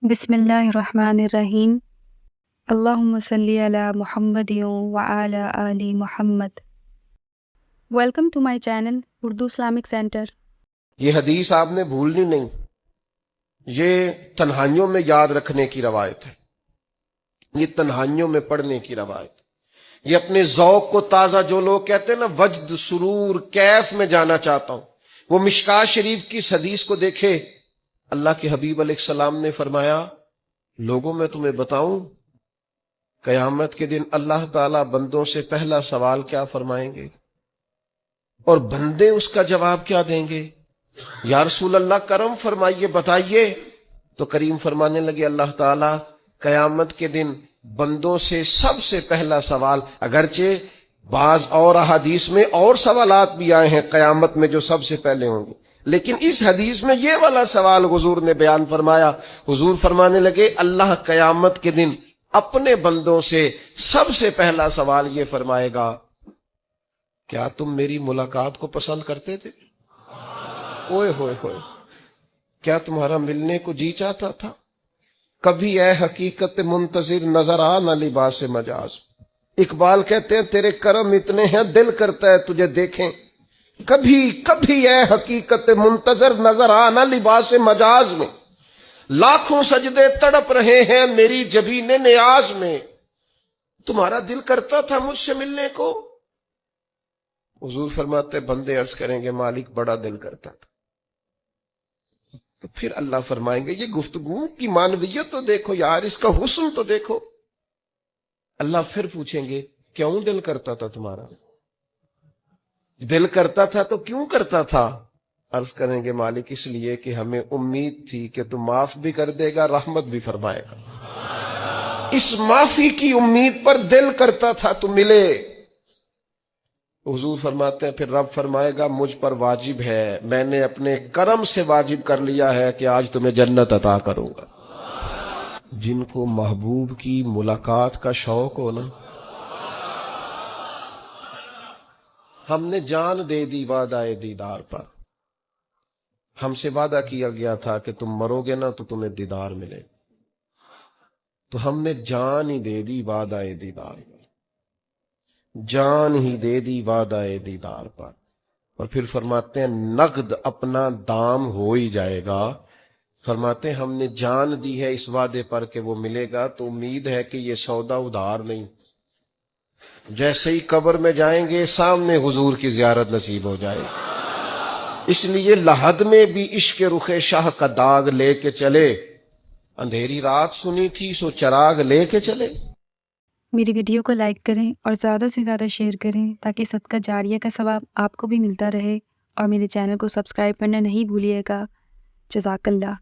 بسم اللہ الرحمن الرحیم۔ اللہم صلی علی محمد وعلی آل محمد۔ Welcome to my channel Urdu Islamic centre. یہ حدیث آپ نے بھولنی نہیں، یہ تنہائیوں میں یاد رکھنے کی روایت ہے، یہ تنہائیوں میں پڑھنے کی روایت، یہ اپنے ذوق کو تازہ، جو لوگ کہتے ہیں نا وجد سرور کیف میں جانا چاہتا ہوں، وہ مشکات شریف کی اس حدیث کو دیکھے۔ اللہ کے حبیب علیہ السلام نے فرمایا، لوگوں میں تمہیں بتاؤں، قیامت کے دن اللہ تعالیٰ بندوں سے پہلا سوال کیا فرمائیں گے اور بندے اس کا جواب کیا دیں گے؟ یا رسول اللہ کرم فرمائیے، بتائیے۔ تو کریم فرمانے لگے اللہ تعالیٰ قیامت کے دن بندوں سے سب سے پہلا سوال، اگرچہ بعض اور احادیث میں اور سوالات بھی آئے ہیں قیامت میں جو سب سے پہلے ہوں گے، لیکن اس حدیث میں یہ والا سوال حضور نے بیان فرمایا۔ حضور فرمانے لگے اللہ قیامت کے دن اپنے بندوں سے سب سے پہلا سوال یہ فرمائے گا، کیا تم میری ملاقات کو پسند کرتے تھے؟ اوئے ہوئے ہوئے، کیا تمہارا ملنے کو جی چاہتا تھا؟ کبھی اے حقیقت منتظر نظر آ نہ لباس مجاز۔ اقبال کہتے ہیں تیرے کرم اتنے ہیں دل کرتا ہے تجھے دیکھیں، کبھی کبھی اے حقیقت منتظر نظر آ نہ لباس مجاز میں، لاکھوں سجدے تڑپ رہے ہیں میری جبین نیاز میں، تمہارا دل کرتا تھا مجھ سے ملنے کو؟ حضور فرماتے بندے عرض کریں گے مالک بڑا دل کرتا تھا۔ تو پھر اللہ فرمائیں گے یہ گفتگو کی معنویت تو دیکھو یار، اس کا حسن تو دیکھو۔ اللہ پھر پوچھیں گے کیوں دل کرتا تھا تمہارا؟ دل کرتا تھا تو کیوں کرتا تھا؟ عرض کریں گے مالک اس لیے کہ ہمیں امید تھی کہ تم معاف بھی کر دے گا، رحمت بھی فرمائے گا، اس معافی کی امید پر دل کرتا تھا تو ملے۔ حضور فرماتے ہیں پھر رب فرمائے گا مجھ پر واجب ہے، میں نے اپنے کرم سے واجب کر لیا ہے کہ آج تمہیں جنت عطا کروں گا۔ جن کو محبوب کی ملاقات کا شوق ہو نا، ہم نے جان دے دی وعدہ دیدار پر، ہم سے وعدہ کیا گیا تھا کہ تم مرو گے نا تو تمہیں دیدار ملے، تو ہم نے جان ہی دے دی وعدہ دیدار پر، جان ہی دے دی وعدہ دیدار پر۔ اور پھر فرماتے ہیں نقد اپنا دام ہو ہی جائے گا، فرماتے ہیں ہم نے جان دی ہے اس وعدے پر کہ وہ ملے گا، تو امید ہے کہ یہ سودا ادھار نہیں، جیسے ہی قبر میں جائیں گے سامنے حضور کی زیارت نصیب ہو جائے گی۔ اس لیے لحد میں بھی عشق رخ شاہ کا داغ لے کے چلے، اندھیری رات سنی تھی سو چراغ لے کے چلے۔ میری ویڈیو کو لائک کریں اور زیادہ سے زیادہ شیئر کریں تاکہ صدقہ جاریہ کا ثواب آپ کو بھی ملتا رہے، اور میرے چینل کو سبسکرائب کرنا نہیں بھولیے گا۔ جزاک اللہ۔